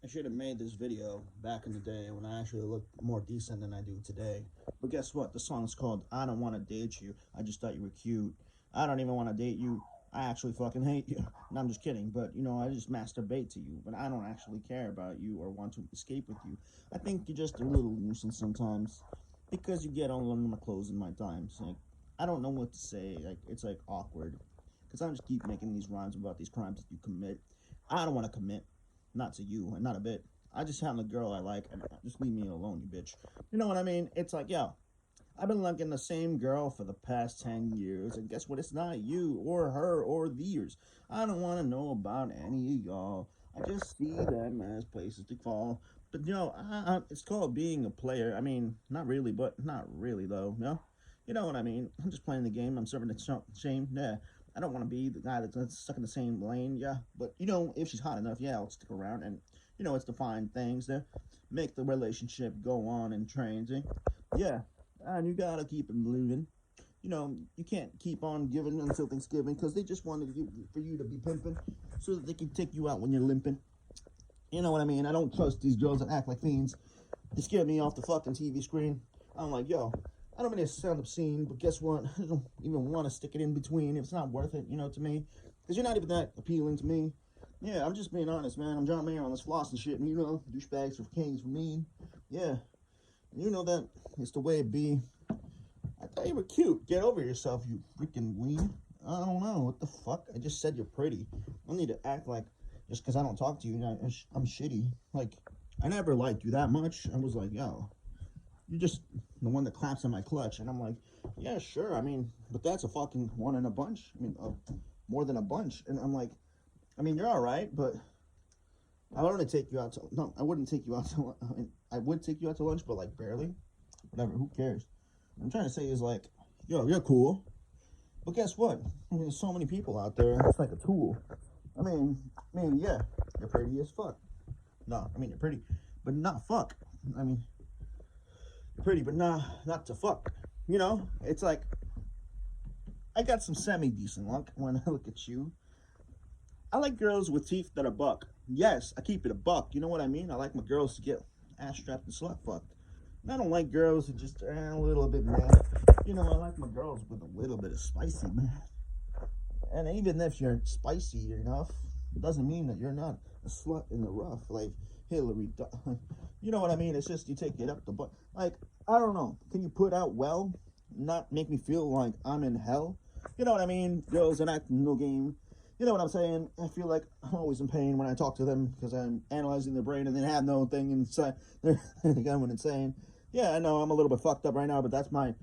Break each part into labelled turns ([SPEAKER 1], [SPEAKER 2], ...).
[SPEAKER 1] I should have made this video back in the day when I actually looked more decent than I do today. But guess what? The song's called I Don't Want to Date You. I just thought you were cute. I don't even want to date you. I actually fucking hate you. No, I'm just kidding. But, I just masturbate to you. But I don't actually care about you or want to escape with you. I think you're just a little nuisance sometimes. Because you get all under my clothes in my times. Like, I don't know what to say. Like, it's like awkward. Because I just keep making these rhymes about these crimes that you commit. I don't want to commit. Not to you, and not a bit. I just found the girl I like, and just leave me alone, you bitch. You know what I mean? It's like, yo, I've been liking the same girl for the past 10 years, and guess what? It's not you, or her, or theirs. I don't want to know about any of y'all. I just see them as places to fall. But, it's called being a player. I mean, not really, but not really, though, You know what I mean? I'm just playing the game. I'm serving the shame. Yeah. I don't want to be the guy that's stuck in the same lane, yeah. But, if she's hot enough, yeah, I'll stick around. And, it's to find things to make the relationship go on and trains. Yeah, and you gotta keep them moving. You can't keep on giving until Thanksgiving because they just wanted for you to be pimping so that they can take you out when you're limping. You know what I mean? I don't trust these girls that act like fiends. They scare me off the fucking TV screen. I'm like, yo, I don't mean to sound obscene, but guess what? I don't even want to stick it in between if it's not worth it, to me. Because you're not even that appealing to me. Yeah, I'm just being honest, man. I'm John Mayer on this floss and shit, and douchebags for kings for me. Yeah, and you know that it's the way it be. I thought you were cute. Get over yourself, you freaking weed. I don't know. What the fuck? I just said you're pretty. I don't need to act like just because I don't talk to you, I'm shitty. Like, I never liked you that much. I was like, yo, you're just the one that claps on my clutch. And I'm like, yeah, sure. I mean, but that's a fucking one in a bunch. I mean, more than a bunch. And I'm like, I mean, you're all right, but I would only take you out to, no, I wouldn't take you out to, I would take you out to lunch, but like barely. Whatever, who cares? What I'm trying to say is like, yo, you're cool. But guess what? I mean, there's so many people out there. It's like a tool. Yeah, you're pretty as fuck. No, I mean, you're pretty, but not fuck. I mean, pretty, but not to fuck. It's like I got some semi decent luck when I look at you. I like girls with teeth that are buck. Yes, I keep it a buck. You know what I mean? I like my girls to get ass strapped and slut fucked. And I don't like girls who just are a little bit mad. I like my girls with a little bit of spicy, man. And even if you're spicy enough, it doesn't mean that you're not a slut in the rough, like Hillary. You know what I mean? It's just you take it up the butt. Like, I don't know. Can you put out well? Not make me feel like I'm in hell? You know what I mean? Girls that act no game. You know what I'm saying? I feel like I'm always in pain when I talk to them because I'm analyzing their brain and they have no thing inside. They're going insane. Yeah, I know I'm a little bit fucked up right now, but that's my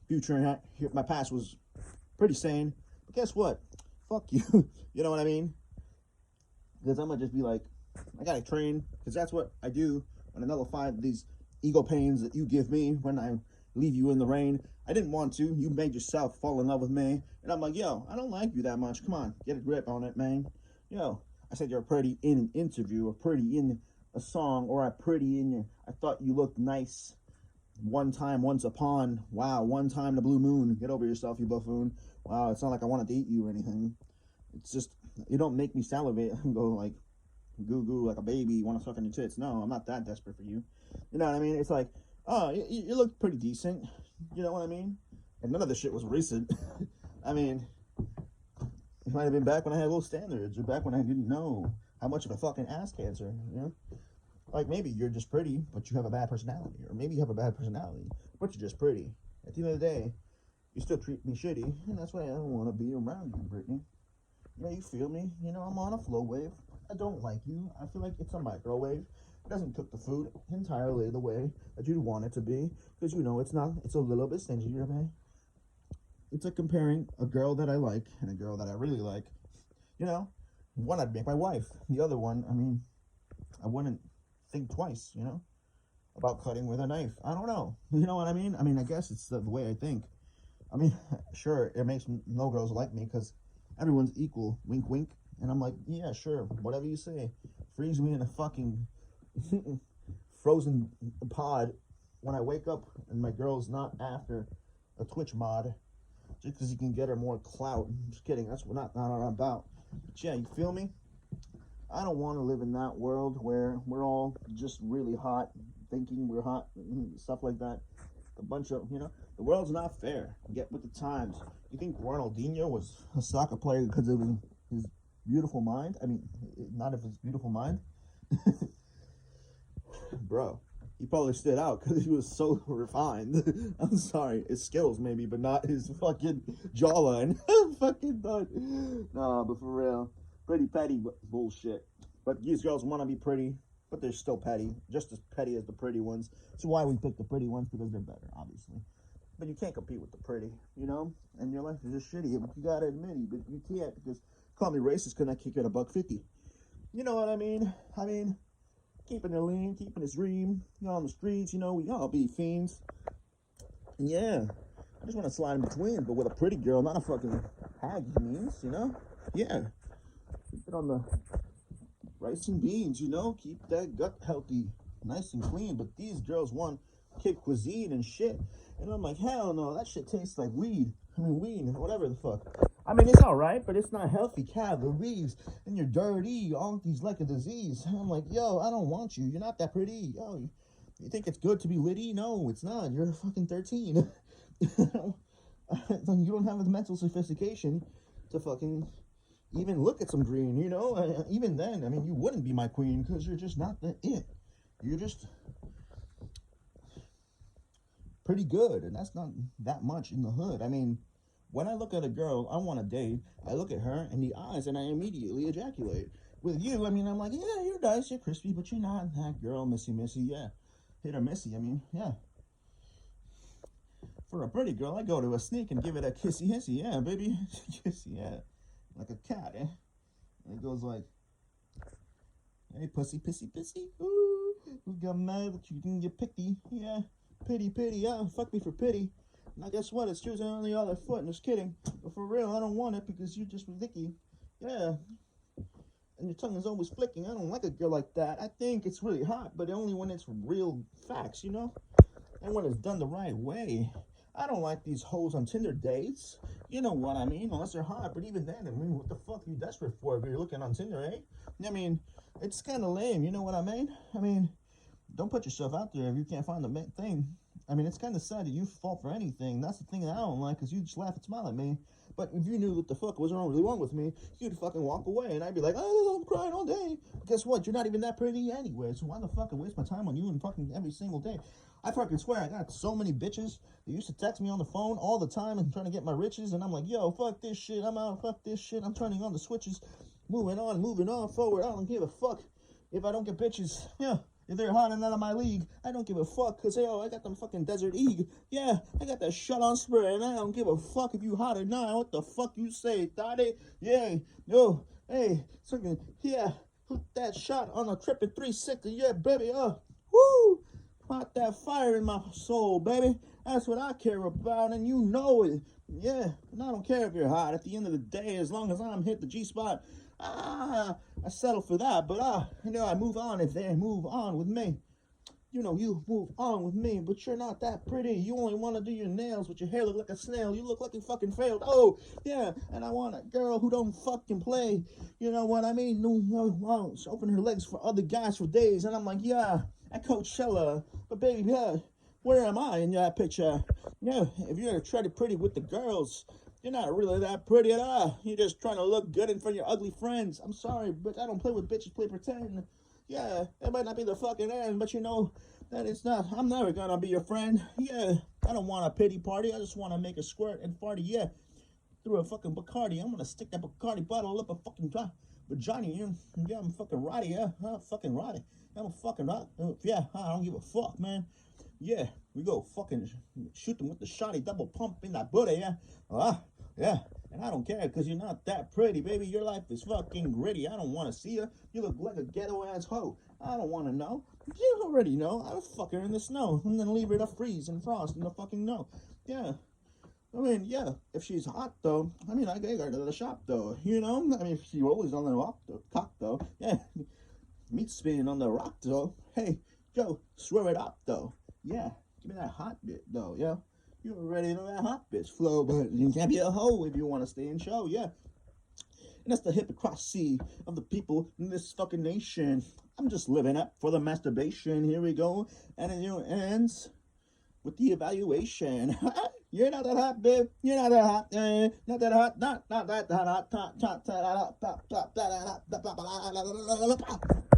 [SPEAKER 1] future. And my past was pretty sane. But guess what? Fuck you. You know what I mean? Because I'm gonna just be like, I gotta train, because that's what I do when I nullify these ego pains that you give me when I leave you in the rain. I didn't want to. You made yourself fall in love with me. And I'm like, yo, I don't like you that much. Come on, get a grip on it, man. Yo, I said you're pretty in an interview, or pretty in a song, or I pretty in your, I thought you looked nice. One time, once upon, wow, one time the blue moon. Get over yourself, you buffoon. Wow, it's not like I want to date you or anything. It's just, you don't make me salivate and go like, goo goo like a baby, want to suck on your tits. No, I'm not that desperate for you. You know what I mean? It's like, oh, you look pretty decent. You know what I mean? And none of this shit was recent. I mean, it might have been back when I had low standards, or back when I didn't know how much of a fucking ass cancer, Like, maybe you're just pretty, but you have a bad personality. Or maybe you have a bad personality, but you're just pretty. At the end of the day, you still treat me shitty, and that's why I don't want to be around you, Brittany. You feel me? I'm on a flow wave. I don't like you. I feel like it's a microwave. It doesn't cook the food entirely the way that you'd want it to be, because it's not. It's a little bit stingy, man. It's like comparing a girl that I like and a girl that I really like. One I'd make my wife. The other one, I mean, I wouldn't think twice, about cutting with a knife. I don't know. You know what I mean? I mean, I guess it's the way I think. I mean, sure, it makes no girls like me because everyone's equal. Wink, wink. And I'm like, yeah, sure, whatever you say. Freeze me in a fucking frozen pod when I wake up and my girl's not after a Twitch mod just because you can get her more clout. I'm just kidding. That's what not about. But yeah, you feel me? I don't want to live in that world where we're all just really hot, thinking we're hot, stuff like that. A bunch of, the world's not fair. Get with the times. You think Ronaldinho was a soccer player because of his beautiful mind? I mean, not of his beautiful mind. Bro, he probably stood out because he was so refined. I'm sorry, his skills maybe, but not his fucking jawline. Fucking done. Nah, but for real, pretty petty bullshit. But these girls want to be pretty, but they're still petty, just as petty as the pretty ones. So why we pick the pretty ones? Because they're better, obviously. But you can't compete with the pretty, and your life is just shitty. You gotta admit it, but you can't because call me racist because I kick at $1.50. You know what I mean? Keeping it lean, keeping it dream, on the streets, we all be fiends. Yeah, I just want to slide in between, but with a pretty girl, not a fucking hag, means, Yeah, keep it on the rice and beans, keep that gut healthy, nice and clean. But these girls want kick cuisine and shit, and I'm like, hell no, that shit tastes like weed. Weed, whatever the fuck. It's alright, but it's not healthy calories, and you're dirty, auntie's like a disease. And I'm like, yo, I don't want you. You're not that pretty. Yo, you think it's good to be litty? No, it's not. You're fucking 13. You don't have the mental sophistication to fucking even look at some green, Even then, you wouldn't be my queen because you're just not the it. You're just pretty good, and that's not that much in the hood. When I look at a girl I want to date, I look at her in the eyes and I immediately ejaculate. With you, I'm like, yeah, you're nice, you're crispy, but you're not that girl, missy, yeah. Hit or missy, yeah. For a pretty girl, I go to a sneak and give it a kissy hissy, yeah, baby. Kissy, yeah. Like a cat, eh? And it goes like, hey, pussy, pissy, pissy. Ooh, who got mad that you didn't get picky? Yeah, pity, yeah, fuck me for pity. Now guess what? It's choosing on the other foot. Just kidding. But for real, I don't want it because you're just ridiculous. Yeah. And your tongue is always flicking. I don't like a girl like that. I think it's really hot, but only when it's real facts, And when it's done the right way. I don't like these hoes on Tinder dates. You know what I mean? Unless they're hot. But even then, what the fuck are you desperate for if you're looking on Tinder, eh? It's kind of lame. You know what I mean? Don't put yourself out there if you can't find the thing. It's kind of sad that you fall for anything. That's the thing that I don't like, because you just laugh and smile at me. But if you knew what the fuck was really wrong with me, you'd fucking walk away, and I'd be like, oh, I'm crying all day. But guess what? You're not even that pretty anyway, so why the fuck I waste my time on you and fucking every single day? I fucking swear, I got so many bitches that used to text me on the phone all the time and trying to get my riches, and I'm like, yo, fuck this shit, I'm out, fuck this shit, I'm turning on the switches, moving on, forward, I don't give a fuck if I don't get bitches, yeah. If they're hot and out of my league, I don't give a fuck, because, I got them fucking Desert Eagle. Yeah, I got that shot on spray, and I don't give a fuck if you hot or not. What the fuck you say, Daddy? Yeah, no, hey, fucking, yeah, put that shot on a tripping 360, yeah, baby, woo! Put that fire in my soul, baby. That's what I care about, and you know it. Yeah, and I don't care if you're hot. At the end of the day, as long as I'm hit the G-spot, I settle for that, but I move on if they move on with me. You move on with me, but you're not that pretty. You only want to do your nails, but your hair look like a snail. You look like you fucking failed. Oh, yeah, and I want a girl who don't fucking play. You know what I mean? No, open her legs for other guys for days, and I'm like, yeah, at Coachella, but baby, yeah, where am I in that picture? Yeah, if you're trying to pretty with the girls, you're not really that pretty at all. You're just trying to look good in front of your ugly friends. I'm sorry, but I don't play with bitches, play pretend. Yeah, it might not be the fucking end, but that it's not. I'm never gonna be your friend. Yeah, I don't want a pity party. I just want to make a squirt and party. Yeah, through a fucking Bacardi. I'm gonna stick that Bacardi bottle up a fucking vagina. Yeah, I'm fucking roddy. Yeah, fucking roddy. I'm a fucking rod. Yeah, I don't give a fuck, man. Yeah, we go fucking shoot them with the shotty double pump in that booty, yeah. Yeah, and I don't care because you're not that pretty, baby. Your life is fucking gritty. I don't want to see you. You look like a ghetto-ass hoe. I don't want to know. You already know. I would fuck her in the snow and then leave her to freeze and frost in the fucking no. Yeah. Yeah, if she's hot, though, I get her to the shop, though, if she rolls on the cock, though, yeah, meat spinning on the rock, though, hey, yo, swear it up, though, yeah, give me that hot bit, though, yeah, you already know that hot bitch flow, but you can't be a hoe if you want to stay in show, yeah, And that's the hypocrisy of the people in this fucking nation. I'm just living up for the masturbation. Here we go. And it ends with the evaluation. You're not that hot, babe. You're not that hot. Not that hot. Not that hot.